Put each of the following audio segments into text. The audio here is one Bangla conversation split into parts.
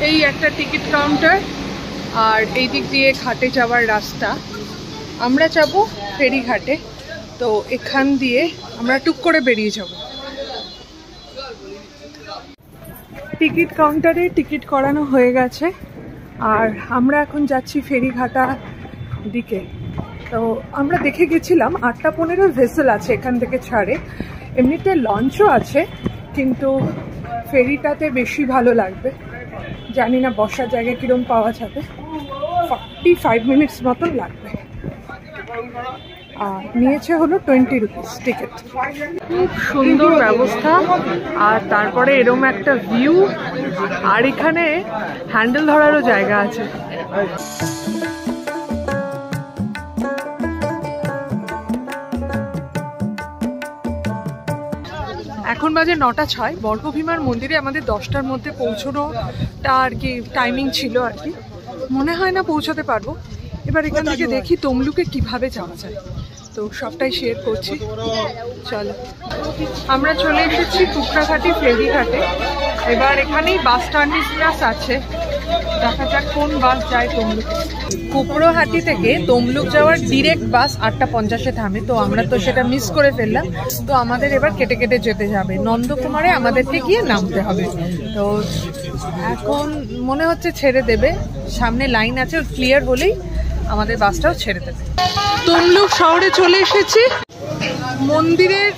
এই একটা টিকিট কাউন্টার আর এই দিক দিয়ে ঘাটে যাওয়ার রাস্তা। আমরা যাব ফেরিঘাটে, তো এখান দিয়ে আমরা টুক করে বেরিয়ে যাব। টিকিট কাউন্টারে টিকিট করানো হয়ে গেছে আর আমরা এখন যাচ্ছি ফেরিঘাটা দিকে। তো আমরা দেখে গেছিলাম 8:15 ভেসেল আছে এখান থেকে ছাড়ে, এমনিতে লঞ্চও আছে, কিন্তু ফেরিটাতে বেশি ভালো লাগবে। জানি না বসার জায়গা কিরম পাওয়া যাবে। 45 মিনিটস মতন লাগবে। আর নিয়েছে হলো 20 রুপিস টিকিট। খুব সুন্দর ব্যবস্থা, আর তারপরে এরম একটা ভিউ, আর এখানে হ্যান্ডেল ধরারও জায়গা আছে। এখন বাজে 9:06। বর্গভীমার মন্দিরে আমাদের 10টার মধ্যে পৌঁছানোটা আর কি টাইমিং ছিল আর কি। মনে হয় না পৌঁছাতে পারবো। এবার এখান থেকে দেখি তমলুকে কিভাবে যাওয়া যায়, তো সবটাই শেয়ার করছি। চলো, আমরা চলে এসেছি কুকড়াঘাটি ফেরিঘাটে। এবার এখানেই বাস টার্মিনাস আছে, দেখা যাক কোন বাস যায় তমলুকে। কুকড়াহাটি থেকে তমলুক যাওয়ার ডিরেক্ট বাস 8:50 থামে, তো আমরা তো সেটা মিস করে ফেললাম। তো আমাদের এবার কেটে কেটে যেতে যাবে, নন্দকুমারে আমাদেরকে গিয়ে নামতে হবে। তো এখন মনে হচ্ছে ছেড়ে দেবে, সামনে লাইন আছে, ক্লিয়ার হলেই আমাদের বাসটাও ছেড়ে দেবে। তমলুক শহরে চলে এসেছি। মন্দিরের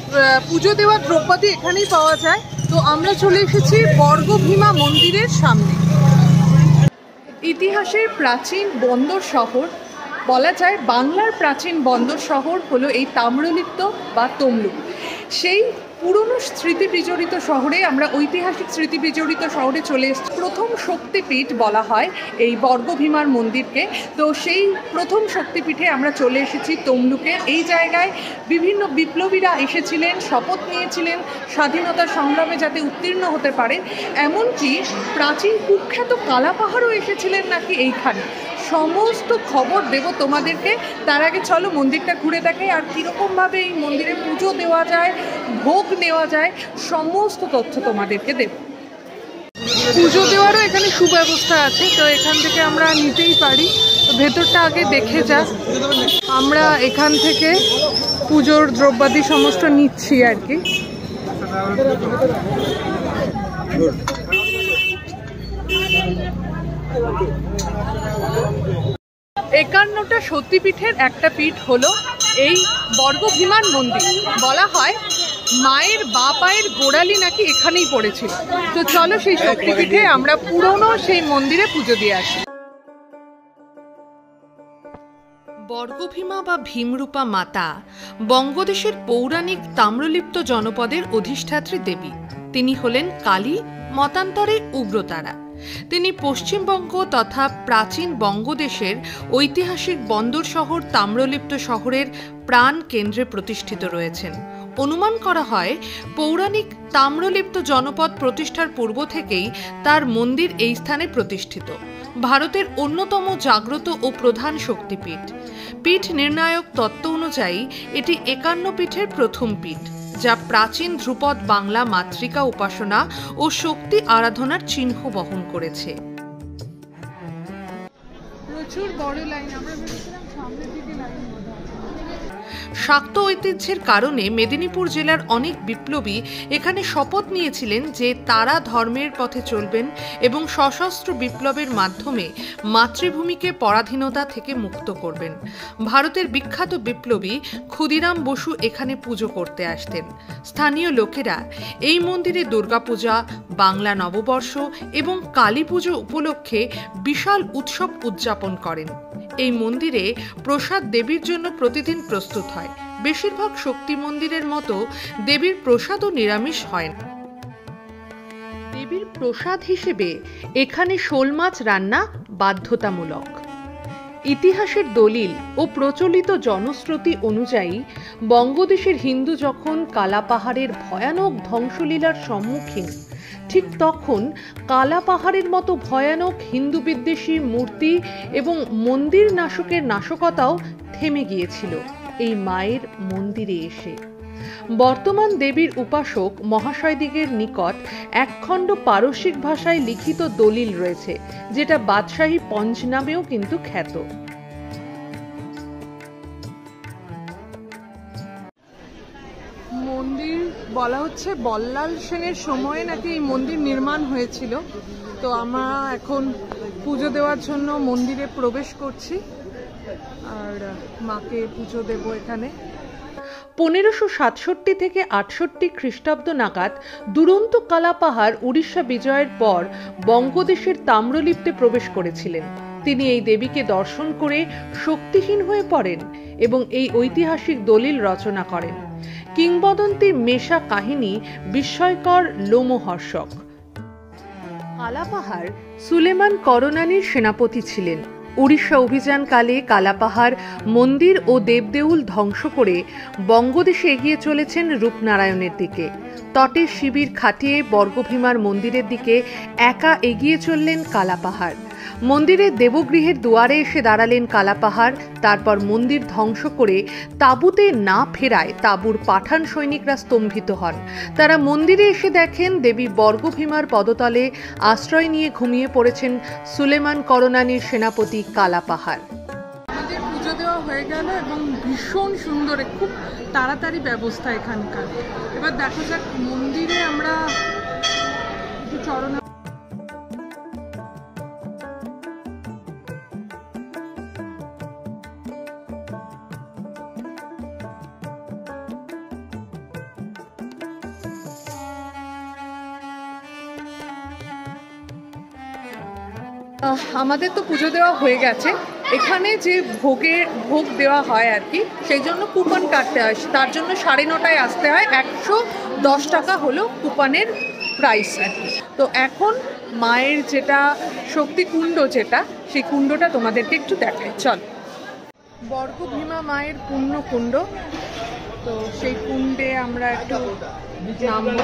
পুজো দেওয়ার দ্রব্যাদি এখানেই পাওয়া যায়। তো আমরা চলে এসেছি বর্গভীমা মন্দিরের সামনে। ইতিহাসের প্রাচীন বন্দর শহর বলা যায়, বাংলার প্রাচীন বন্দর শহর হলো এই তাম্রলিপ্ত বা তমলুক। সেই পুরনো স্মৃতি বিজড়িত শহরে, আমরা ঐতিহাসিক স্মৃতি বিজড়িত শহরে চলে এসেছি। প্রথম শক্তিপীঠ বলা হয় এই বর্গভীমার মন্দিরকে। তো সেই প্রথম শক্তিপীঠে আমরা চলে এসেছি তমলুকে। এই জায়গায় বিভিন্ন বিপ্লবীরা এসেছিলেন, শপথ নিয়েছিলেন স্বাধীনতা সংগ্রামে যাতে উত্তীর্ণ হতে পারে। এমনকি প্রাচীন কুখ্যাত কালাপাহাড়ও এসেছিলেন নাকি এইখানে। সমস্ত খবর দেব তোমাদেরকে। তার আগে চলো মন্দিরটা ঘুরে দেখাই, আর কীরকমভাবে এই মন্দিরে পুজো দেওয়া যায়, ভোগ নেওয়া যায়, সমস্ত তথ্য তোমাদেরকে দেব। পুজো দেওয়ারও এখানে সুব্যবস্থা আছে, তো এখান থেকে আমরা নিতেই পারি। তো ভেতরটা আগে দেখে যা। আমরা এখান থেকে পুজোর দ্রব্যাদি সমস্ত নিচ্ছি আর কি। 51টা সতীপীঠের একটা পীঠ হলো এই বর্গভীমান মন্দির। বলা হয় মায়ের বা পায়ের গোড়ালি নাকি এখানেই পড়েছিল। তো চলো সেই শক্তিপীঠে আমরা পুরনো সেই মন্দিরে পুজো দিয়ে আসি। বর্গভীমা বা ভীমরূপা মাতা বঙ্গদেশের পৌরাণিক তাম্রলিপ্ত জনপদের অধিষ্ঠাত্রী দেবী। তিনি হলেন কালী, মতান্তরে উগ্রতারা। তিনি পশ্চিমবঙ্গ তথা প্রাচীন বঙ্গদেশের ঐতিহাসিক বন্দর শহর তাম্রলিপ্ত শহরের প্রাণ কেন্দ্রে প্রতিষ্ঠিত রয়েছেন। অনুমান করা হয় পৌরাণিক তাম্রলিপ্ত জনপদ প্রতিষ্ঠার পূর্ব থেকেই তার মন্দির এই স্থানে প্রতিষ্ঠিত। ভারতের অন্যতম জাগ্রত ও প্রধান শক্তিপীঠ। পীঠ নির্ণায়ক তত্ত্ব অনুযায়ী এটি 51 পীঠের প্রথম পীঠ, যা প্রাচীন ধ্রুপদ বাংলা মাতৃকা উপাসনা ও শক্তি আরাধনার চিহ্ন বহন করেছে। প্রচুর বড় লাইন, আমরা ভেবেছিলাম সামনের দিকে লাইন। শাক্ত ঐতিহ্যের কারণে মেদিনীপুর জেলার অনেক বিপ্লবী এখানে শপথ নিয়েছিলেন যে তারা ধর্মের পথে চলবেন এবং সশস্ত্র বিপ্লবের মাধ্যমে মাতৃভূমিকে পরাধীনতা থেকে মুক্ত করবেন। ভারতের বিখ্যাত বিপ্লবী ক্ষুদিরাম বসু এখানে পুজো করতে আসতেন। স্থানীয় লোকেরা এই মন্দিরে দুর্গাপূজা, বাংলা নববর্ষ এবং কালী পুজো উপলক্ষে বিশাল উৎসব উদযাপন করেন। এই মন্দিরে প্রসাদ দেবীর জন্য প্রতিদিন প্রস্তুত হয়। বেশিরভাগ শক্তি মন্দিরের মতো দেবীর প্রসাদও নিরামিষ হয় না। দেবীর প্রসাদ হিসেবে এখানে শোল মাছ রান্না বাধ্যতামূলক। ইতিহাসের দলিল ও প্রচলিত জনশ্রুতি অনুযায়ী বঙ্গদেশের হিন্দু যখন কালাপাহাড়ের ভয়ানক ধ্বংসলীলার সম্মুখীন, ঠিক তখন কালাপাহাড়ের মতো ভয়ানক হিন্দু বিদ্বেষী মূর্তি এবং মন্দির নাশকের নাশকতাও থেমে গিয়েছিল এই মায়ের মন্দিরে এসে। বর্তমান দেবীর উপাসক মহাশয়দিগের নিকট একখণ্ড পারসিক ভাষায় লিখিত দলিল রয়েছে, যেটা বাদশাহী পঞ্চ নামেও কিন্তু খ্যাত। মন্দির বলা হচ্ছে বল্লাল সেনের সময়ে নাকি এই মন্দির নির্মাণ হয়েছিল। তো আমরা এখন পুজো দেওয়ার জন্য মন্দিরে প্রবেশ করছি আর মাকে পুজো দেব এখানে। 1567 থেকে 68 খ্রিস্টাব্দ নাগাদ দুরন্ত কালাপাহাড় উড়িষ্যা বিজয়ের পর বঙ্গদেশের তাম্রলিপ্তে প্রবেশ করেছিলেন। তিনি এই দেবীকে দর্শন করে শক্তিহীন হয়ে পড়েন এবং এই ঐতিহাসিক দলিল রচনা করেন। কিংবদন্তি মেশা কাহিনী বিস্ময়কর লোমহর্ষক। কালাপাহাড় সুলেমান করনানীর সেনাপতি ছিলেন। উড়িষ্যা অভিযানকালে কালাপাহাড় মন্দির ও দেবদেউল ধ্বংস করে বঙ্গদেশে এগিয়ে চলেছেন রূপনারায়ণের দিকে। তটে শিবির খাটিয়ে বর্গভীমার মন্দিরের দিকে একা এগিয়ে চললেন কালাপাহাড়। মন্দিরের দেবগৃহের দুয়ারে এসে দাঁড়ালেন কালাপাহাড়। তারপর মন্দির ধ্বংস করে তাঁবুতে না ফেরায় তাঁবুর পাঠান সৈনিকরা স্তম্ভিত হন। তারা মন্দিরে এসে দেখেন দেবী বর্গভীমার পদতলে আশ্রয় নিয়ে ঘুমিয়ে পড়েছেন সুলেমান করনানীর সেনাপতি কালাপাহাড়। আমাদের পুজো দেওয়া হয়ে গেল এবং ভীষণ সুন্দর, খুব তাড়াতাড়ি ব্যবস্থা এখানকার। এবার দেখা যাক মন্দিরে আমরা একটু চরণ। আমাদের তো পুজো দেওয়া হয়ে গেছে। এখানে যে ভোগ দেওয়া হয় আর কি, সেই জন্য কুপন কাটতে হয়। তার জন্য 9:30টায় আসতে হয়। 110 টাকা হলো কুপনের প্রাইস আর কি। তো এখন মায়ের যেটা শক্তি কুণ্ড, যেটা সেই কুণ্ডটা তোমাদেরকে একটু দেখাই, চল। বর্গভীমা মায়ের পূর্ণ কুণ্ড, তো সেই কুণ্ডে আমরা একটু নামবো।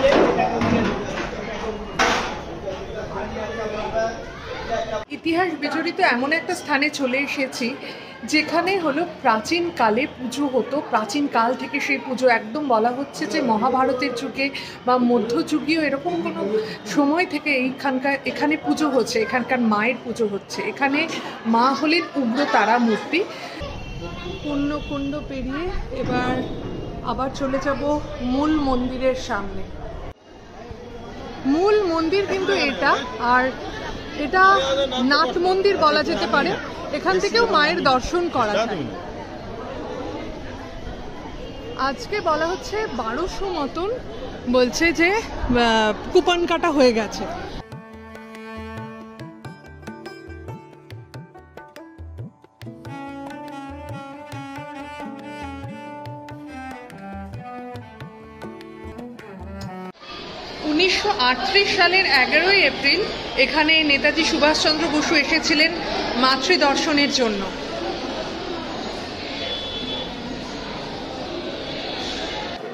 ইতিহাস বিজড়িত এমন একটা স্থানে চলে এসেছি যেখানে হলো প্রাচীনকালে পুজো হতো। প্রাচীন কাল থেকে সেই পুজো একদম বলা হচ্ছে যে মহাভারতের যুগে বা মধ্যযুগীয় এরকম কোনো সময় থেকে এখানে পুজো হচ্ছে, এখানকার মায়ের পুজো হচ্ছে। এখানে মা হলেন উগ্রতারা মূর্তি। পুণ্যকুণ্ড পেরিয়ে এবার আবার চলে যাব মূল মন্দিরের সামনে। মূল মন্দির কিন্তু এটা, আর এটা নাথ মন্দির বলা যেতে পারে। এখান থেকেও মায়ের দর্শন করা যায়। আজকে বলা হচ্ছে 1200 মতন বলছে যে কুপন কাটা হয়ে গেছে। সালের 11ই এপ্রিল এখানে নেতাজি সুভাষচন্দ্র বসু এসেছিলেন মাতৃদর্শনের জন্য।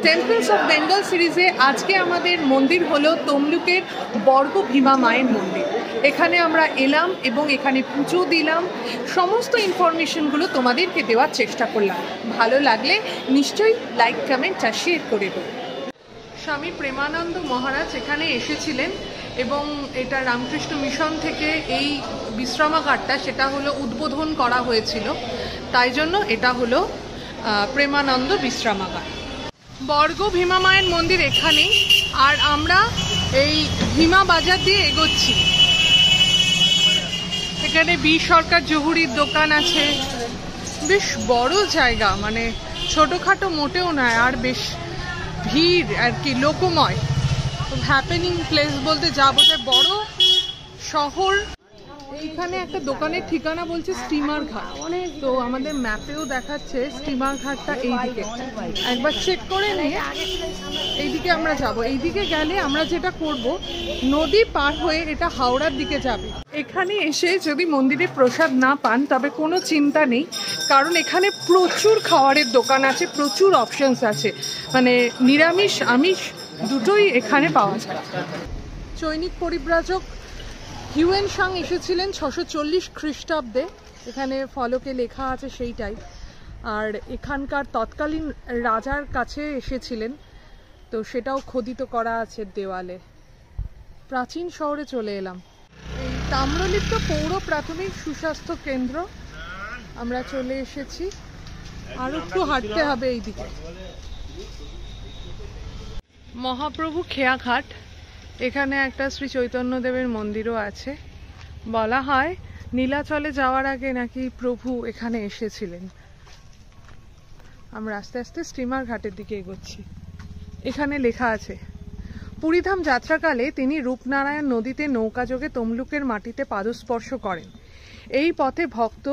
টেম্পলস অফ বেঙ্গল সিরিজে আজকে আমাদের মন্দির হলো তমলুকের বর্গভীমা মায়ের মন্দির। এখানে আমরা এলাম এবং এখানে পুজো দিলাম। সমস্ত ইনফরমেশনগুলো তোমাদেরকে দেওয়ার চেষ্টা করলাম। ভালো লাগলে নিশ্চয়ই লাইক, কমেন্ট আর শেয়ার করে দেবো। স্বামী প্রেমানন্দ মহারাজ এখানে এসেছিলেন এবং এটা রামকৃষ্ণ মিশন থেকে এই বিশ্রামাগারটা সেটা হলো উদ্বোধন করা হয়েছিল, তাই জন্য এটা হলো প্রেমানন্দ বিশ্রামাগার। বর্গভীমা মায়ের মন্দির এখানেই, আর আমরা এই ভীমা বাজার দিয়ে এগোচ্ছি। এখানে বি সরকার জহুরির দোকান আছে। বেশ বড় জায়গা, মানে ছোটোখাটো মোটেও নয়, আর বেশ ভিড় আর কি, লোকময়, হ্যাপেনিং প্লেস বলতে যা বোঝায়, বড় শহর। এইখানে একটা দোকানের ঠিকানা বলছে স্টিমার ঘাট, তো আমাদের ম্যাপেও দেখাচ্ছে স্টিমার ঘাটটা এইদিকে। একবার চেক করে নিয়ে এইদিকে আমরা যাব। এইদিকে গেলে আমরা যেটা করব, নদী পার হয়ে এটা হাওড়ার দিকে যাবে। এখানে এসে যদি মন্দিরে প্রসাদ না পান তবে কোনো চিন্তা নেই, কারণ এখানে প্রচুর খাবারের দোকান আছে, প্রচুর অপশনস আছে, মানে নিরামিষ আমিষ দুটোই এখানে পাওয়া যায়। চৈনিক পরিব্রাজক হিউয়েন সাং এসেছিলেন 640 খ্রিস্টাব্দে, এখানে ফলকে লেখা আছে সেইটাই। আর এখানকার তৎকালীন রাজার কাছে এসেছিলেন, তো সেটাও খোদিত করা আছে দেওয়ালে। প্রাচীন শহরে চলে এলাম। এই তাম্রলিপ্ত পৌর প্রাথমিক সুস্বাস্থ্য কেন্দ্র আমরা চলে এসেছি, আর একটু হাঁটতে হবে এই দিকে। মহাপ্রভু খেয়াঘাট, এখানে একটা শ্রী চৈতন্যদেবের মন্দিরও আছে। বলা হয় নীলাচলে যাওয়ার আগে নাকি প্রভু এখানে এসেছিলেন। আমরা আস্তে আস্তে স্টিমার ঘাটের দিকে এগোচ্ছি। এখানে লেখা আছে, পুরীধাম যাত্রাকালে তিনি রূপনারায়ণ নদীতে নৌকাযোগে তমলুকের মাটিতে পাদস্পর্শ করেন। এই পথে ভক্ত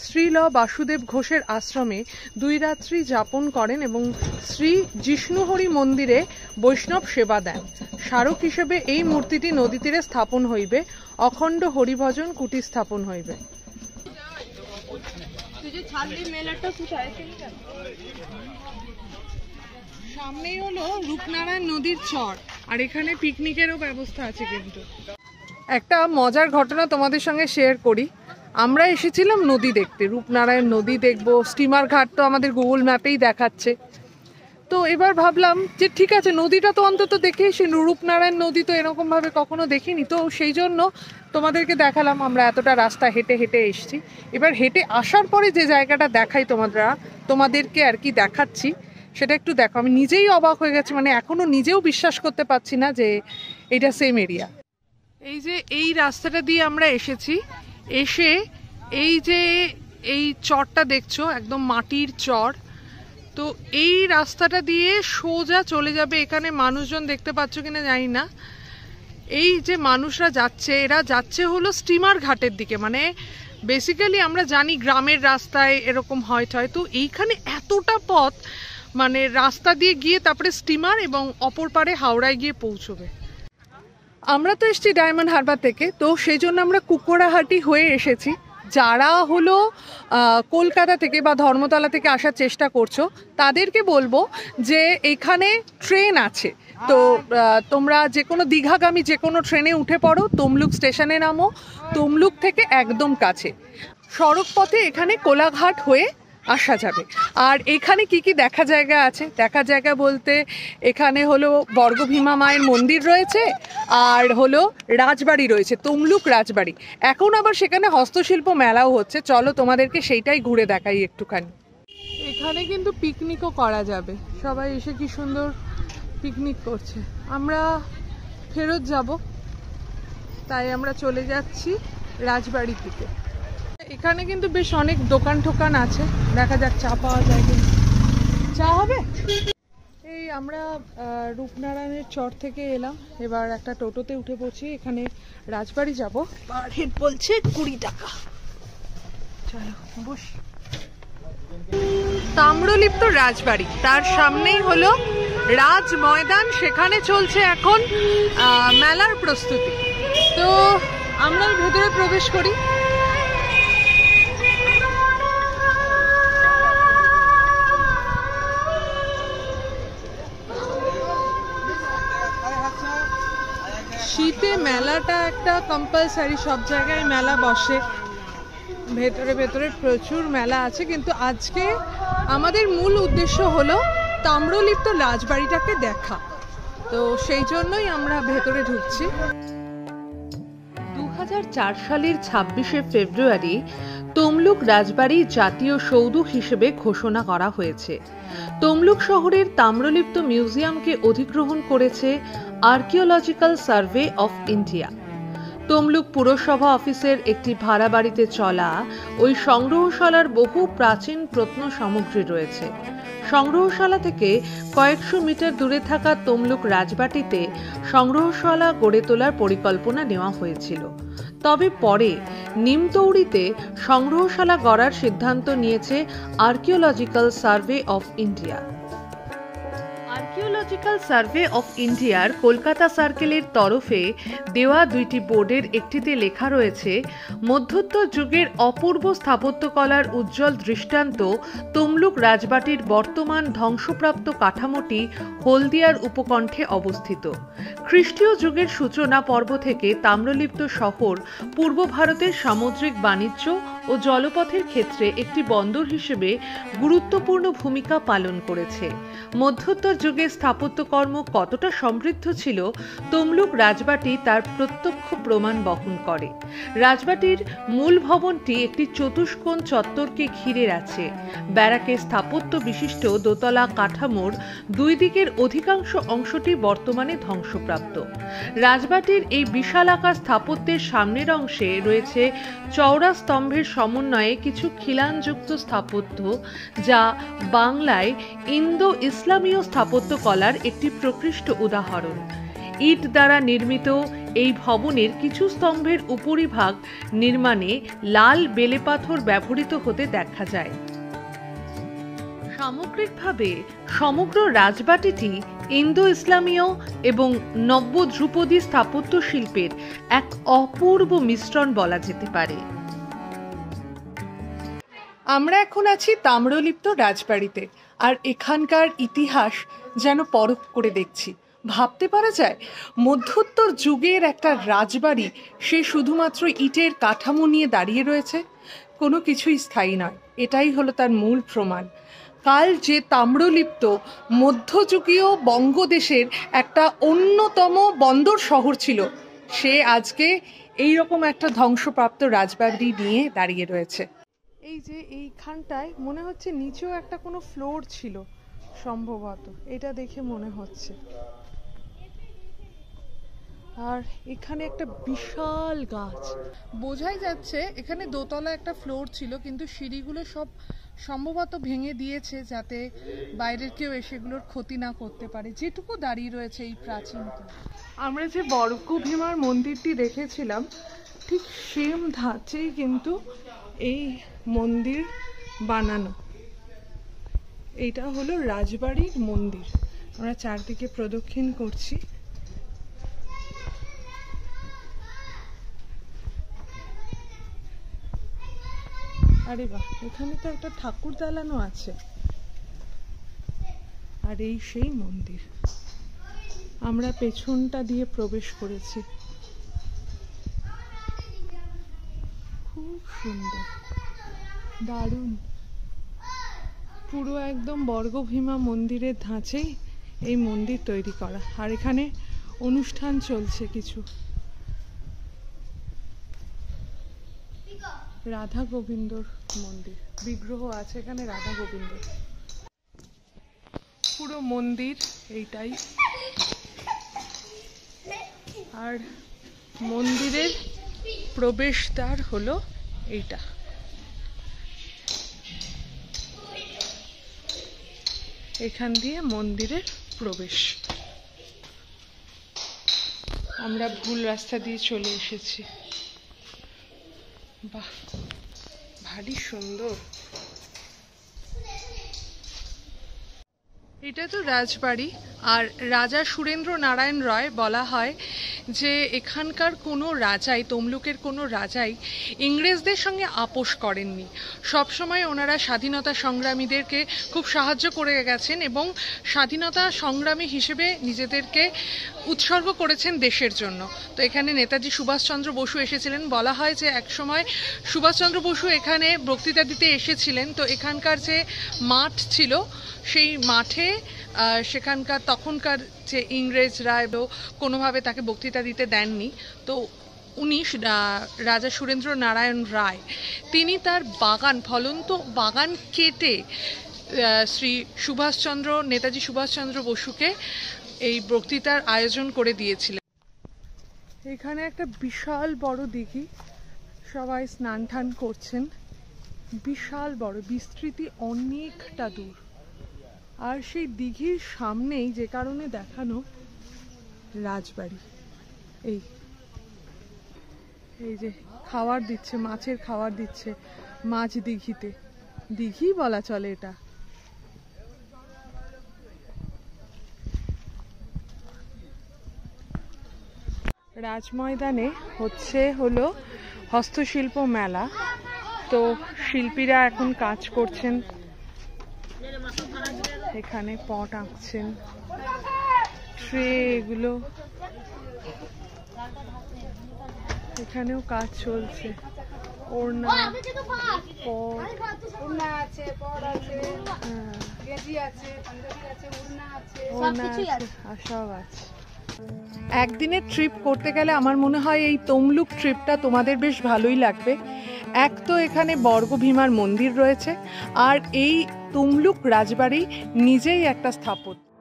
শ্রীল বাসুদেব ঘোষের আশ্রমে 2 রাত্রি যাপন করেন এবং শ্রী জিষ্ণুহরি মন্দিরে বৈষ্ণব সেবা দেন। স্মারক হিসেবে এই মূর্তিটি নদী তীরে স্থাপন হইবে, অখণ্ড হরিভজন কুটি স্থাপন হইবে। সামনেই হলো রূপনারায়ণ নদীর চর, আর এখানে পিকনিকেরও ব্যবস্থা আছে। কিন্তু একটা মজার ঘটনা তোমাদের সঙ্গে শেয়ার করি। আমরা এসেছিলাম নদী দেখতে, রূপনারায়ণ নদী দেখবো, স্টিমার ঘাট তো আমাদের গুগল ম্যাপেই দেখাচ্ছে। তো এবার ভাবলাম যে ঠিক আছে, নদীটা তো অন্তত দেখে এসে, রূপনারায়ণ নদী তো এরকমভাবে কখনো দেখিনি, তো সেই জন্য তোমাদেরকে দেখালাম। আমরা এতটা রাস্তা হেঁটে হেঁটে এসছি, এবার হেঁটে আসার পরে যে জায়গাটা দেখাই তোমাদেরকে আর কি দেখাচ্ছি, সেটা একটু দেখো। আমি নিজেই অবাক হয়ে গেছি, মানে এখনো নিজেও বিশ্বাস করতে পারছি না যে এটা সেম এরিয়া। এই যে এই রাস্তাটা দিয়ে আমরা এসেছি, এসে এই যে এই চরটা দেখছো, একদম মাটির চর, তো এই রাস্তাটা দিয়ে সোজা চলে যাবে। এখানে মানুষজন দেখতে পাচ্ছ কিনা জানি না। এই যে মানুষরা যাচ্ছে, এরা যাচ্ছে হলো স্টিমার ঘাটের দিকে। মানে বেসিক্যালি আমরা জানি গ্রামের রাস্তায় এরকম হয়, তো এইখানে এতটা পথ, মানে রাস্তা দিয়ে গিয়ে তারপরে স্টিমার এবং অপর পারে হাওড়ায় গিয়ে পৌঁছবে। আমরা তো এসেছি ডায়মন্ড হারবার থেকে, তো সেই জন্য আমরা কুকোড়াহাটি হয়ে এসেছি। যারা হলো কলকাতা থেকে বা ধর্মতলা থেকে আসার চেষ্টা করছো, তাদেরকে বলবো যে এখানে ট্রেন আছে। তো তোমরা যে কোনো দীঘাগামী যে কোনো ট্রেনে উঠে পড়ো, তমলুক স্টেশনে নামো, তমলুক থেকে একদম কাছে। সড়ক পথে এখানে কোলাঘাট হয়ে আসা যাবে। আর এখানে কি কি দেখা জায়গা আছে, দেখা জায়গা বলতে এখানে হলো বর্গভীমা মায়ের মন্দির রয়েছে, আর হলো রাজবাড়ি রয়েছে, তমলুক রাজবাড়ি। এখন আবার সেখানে হস্তশিল্প মেলাও হচ্ছে, চলো তোমাদেরকে সেইটাই ঘুরে দেখাই একটুখানি। এখানে কিন্তু পিকনিকও করা যাবে, সবাই এসে কি সুন্দর পিকনিক করছে। আমরা ফেরত যাব, তাই আমরা চলে যাচ্ছি রাজবাড়ির দিকে। এখানে কিন্তু বেশ অনেক দোকান টোকান আছে, দেখা যাক চা পাওয়া যায় কিনা। চা হবে? এই আমরা রূপনারায়ণের চর থেকে এলাম, এবার একটা টোটোতে উঠে পড়ছি, এখানে রাজবাড়ি যাব। পার হেড বলছে 20 টাকা। চলো বস। তাম্রলিপ্ত রাজবাড়ি, তার সামনেই হলো রাজ ময়দান, সেখানে চলছে এখন মেলার প্রস্তুতি। তো আমরা ভেতরে প্রবেশ করি। শীতে মেলাটা একটা কম্পালসারি, সব জায়গায় মেলা বসে, ভেতরে ভেতরে প্রচুর মেলা আছে। কিন্তু আজকে আমাদের মূল উদ্দেশ্য হলো তাম্রলিপ্ত রাজবাড়িটাকে দেখা, তো সেই জন্যই আমরা ভেতরে ঢুকছি। 2004 সালের 26শে ফেব্রুয়ারি তমলুক রাজবাড়ি জাতীয় সৌধ হিসেবে ঘোষণা করা হয়েছে। তমলুক শহরের তাম্রলিপ্ত মিউজিয়ামকে অধিগ্রহণ করেছে archaeological survey of India. Tamluk পুরসভা অফিসের একটি ভাড়া বাড়িতে চলা ওই সংগ্রহশালার বহু প্রাচীন প্রত্ন সামগ্রী রয়েছে। সংগ্রহশালা থেকে কয়েকশো মিটার দূরে থাকা তমলুক রাজবাটিতে সংগ্রহশালা গড়ে তোলার পরিকল্পনা নেওয়া হয়েছিল, তবে পরে নিমতৌড়িতে সংগ্রহশালা গড়ার সিদ্ধান্ত নিয়েছে archaeological survey of India. Archaeological survey of ইন্ডিয়ার কলকাতা সার্কেলের তরফে দেওয়া 2টি বোর্ডের একটিতে লেখা রয়েছে, মধ্যত্তর যুগের অপূর্ব স্থাপত্যকলার উজ্জ্বল দৃষ্টান্ত তমলুক রাজবাটির বর্তমান ধ্বংসপ্রাপ্ত কাঠামোটি হলদিয়ার উপকণ্ঠে অবস্থিত। খ্রিস্টীয় যুগের সূচনা পর্ব থেকে তাম্রলিপ্ত শহর পূর্ব ভারতের সামুদ্রিক বাণিজ্য ও জলপথের ক্ষেত্রে একটি বন্দর হিসেবে গুরুত্বপূর্ণ ভূমিকা পালন করেছে। মধ্যত্তর যুগে স্থাপত্যকর্ম কতটা সমৃদ্ধ ছিল তমলুক রাজবাটি তার প্রত্যক্ষ প্রমাণ বহন করে। রাজবাটির মূল ভবনটি একটি চতুষ্কোণ চত্বরকে ঘিরে আছে। ব্যারাকের স্থাপত্য বিশিষ্ট দোতলা কাঠামোর দুই দিকের অধিকাংশ অংশটি বর্তমানে ধ্বংসপ্রাপ্ত। রাজবাটির এই বিশালাকার স্থাপত্যের সামনের অংশে রয়েছে চওড়া স্তম্ভের সমন্বয়ে কিছু খিলানযুক্ত স্থাপত্য, যা বাংলায় ইন্দো ইসলামীয় স্থাপত্য কলার একটি প্রকৃষ্ট উদাহরণ। ইট দ্বারা নির্মিত এই ভবনের কিছু স্তম্ভের উপরিভাগ নির্মাণে লাল বেলে পাথর ব্যবহৃত হতে দেখা যায়। সামগ্রিকভাবে সমগ্র রাজবাটিটি ইন্দো ইসলামীয় এবং নব্য ধ্রুপদী স্থাপত্য শিল্পের এক অপূর্ব মিশ্রণ বলা যেতে পারে। আমরা এখন আছি তাম্রলিপ্ত রাজবাড়িতে, আর এখানকার ইতিহাস যেন পরখ করে দেখছি। ভাবতে পারা যায় মধ্যত্তর যুগের একটা রাজবাড়ি, সে শুধুমাত্র ইটের কাঠামো নিয়ে দাঁড়িয়ে রয়েছে, কোনো কিছুই স্থায়ী নয়। এটাই হলো তার মূল প্রমাণ। কাল যে তাম্রলিপ্ত মধ্যযুগীয় বঙ্গদেশের একটা অন্যতম বন্দর শহর ছিল, সে আজকে এই রকম একটা ধ্বংসপ্রাপ্ত রাজবাড়ি নিয়ে দাঁড়িয়ে রয়েছে। এই যে এইখানটায় মনে হচ্ছে নিচেও একটা কোনো ফ্লোর ছিল সম্ভবত, এটা দেখে মনে হচ্ছে। আর এখানে একটা বিশাল গাছ, বোঝাই যাচ্ছে এখানে দোতলা একটা ফ্লোর ছিল, কিন্তু সিঁড়িগুলো সব সম্ভবত ভেঙে দিয়েছে যাতে বাইরের কেউ এসে এগুলোর ক্ষতি না করতে পারে, যেটুকু দাঁড়িয়ে রয়েছে এই প্রাচীনটা। আমরা যে বর্গভীমার মন্দিরটি দেখেছিলাম, ঠিক সেম ধাঁচেই কিন্তু এই মন্দির বানানো। এইটা হলো রাজবাড়ির মন্দির। আমরা চারদিকে প্রদক্ষিণ করছি। আরে বাহ, এখানে তো একটা ঠাকুর দালানও আছে। আর এই সেই মন্দির। আমরা পেছনটা দিয়ে প্রবেশ করেছি। খুব সুন্দর, দারুণ। পুরো একদম বর্গভীমা মন্দিরের ধাঁচেই এই মন্দির তৈরি করা। আর এখানে অনুষ্ঠান চলছে কিছু। রাধা গোবিন্দর মন্দির, বিগ্রহ আছে এখানে রাধা গোবিন্দ। পুরো মন্দির এইটাই। আর মন্দিরের প্রবেশদ্বার হলো এইটা। এখান দিয়ে মন্দিরের প্রবেশ। আমরা ভুল রাস্তা দিয়ে চলে এসেছি। বাহ, ভারী সুন্দর। এটা তো রাজবাড়ি। আর রাজা সুরেন্দ্র নারায়ণ রায় বলা হয় যে এখানকার কোনো রাজাই, তমলুকের কোনো রাজাই ইংরেজদের সঙ্গে আপোষ করেননি। সবসময় ওনারা স্বাধীনতা সংগ্রামীদেরকে খুব সাহায্য করে গেছেন এবং স্বাধীনতা সংগ্রামী হিসেবে নিজেদেরকে উৎসর্গ করেছেন দেশের জন্য। তো এখানে নেতাজি সুভাষচন্দ্র বসু এসেছিলেন। বলা হয় যে একসময় সুভাষচন্দ্র বসু এখানে বক্তৃতা দিতে এসেছিলেন। তো এখানকার যে মাঠ ছিল, সেই মাঠে সেখানকার তখনকার যে ইংরেজরা কোনোভাবে তাকে বক্তৃতা দিতে দেননি। তো উনি রাজা সুরেন্দ্র নারায়ণ রায়, তিনি তার বাগান, ফলন্ত বাগান কেটে শ্রী সুভাষচন্দ্র, নেতাজি সুভাষচন্দ্র বসুকে এই বক্তৃতার আয়োজন করে দিয়েছিলেন। এখানে একটা বিশাল বড় দিঘি, সবাই স্নান টান করছেন। বিশাল বড়, বিস্তৃতি অনেকটা দূর। আর সেই দিঘির সামনেই যে কারণে দেখানো রাজবাড়ি। এই এই যে খাবার দিচ্ছে, মাছের খাবার দিচ্ছে মাছ দিঘিতে। দিঘি বলা চলে এটা। রাজময়দানে হলো হস্তশিল্প মেলা। তো শিল্পীরা এখন কাজ করছেন, এখানে পট আঁকছেন, ট্রে, এগুলো এখানেও কাজ চলছে। ওড়না, ওড়না আছে, পট আছে, হ্যাঁ, গেঞ্জি আছে, পাঞ্জাবি আছে, ওড়না আছে, ওড়না আছে, আর সব আছে। একদিনের ট্রিপ করতে গেলে আমার মনে হয় এই তমলুক ট্রিপটা তোমাদের বেশ ভালোই লাগবে। এক তো এখানে বর্গভীমার মন্দির রয়েছে, আর এই তমলুক রাজবাড়ি নিজেই একটা স্থাপত্য।